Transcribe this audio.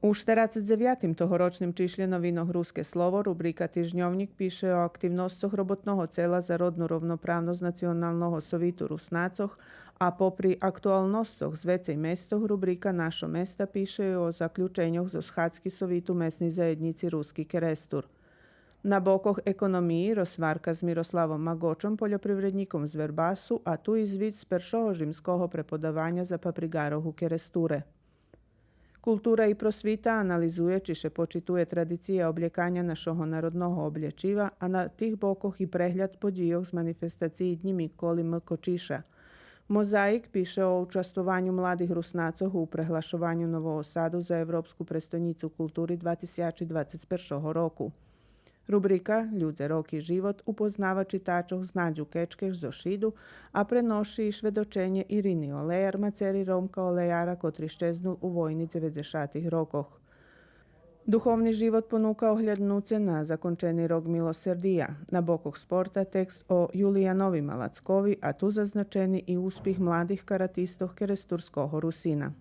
У 49-м тогорочним чишлі новинах «Руське слово» рубрика «Тижньовник» пише о активностях роботного цела за родну ровноправност Національного совіту Руснацох, а попри актуальностях з веcej местах рубрика «Нашо места» пише о заключеннях з Схадські совіту месній заjednici Ruski Kerestur. Na bokoh ekonomії розсварка з Мирославом Магочом, польопривредником з Вербасу, а ту і звід з першого римського преподавання за Папригарох у Керестуре. Kultura i prosvita analizuje či še počituje tradicije obljekanja našого народного облячива, а на тих боках і прегляд подійок з маніфестації Дні Миколи Микочиша. Мозаїк пише о участвуванню младих руснаців у приглашуванню Нового Саду за Європську престольницю культури 2021 року. Rubrika Ljudze, rok i život upoznava čitačov z Nađu Kečkeš zo Šidu, a prenoši i švedočenje Irini Olejar, maceri Romka Olejara, kotri ščeznul u vojni 90-ih rokoh. Duhovni život ponuka ohljadnuce na zakončeni rok milosrdija. Na bokoh sporta tekst o Julijanovi Malackovi, a tu zaznačeni i uspih mladih karatistoh Keresturskoho Rusina.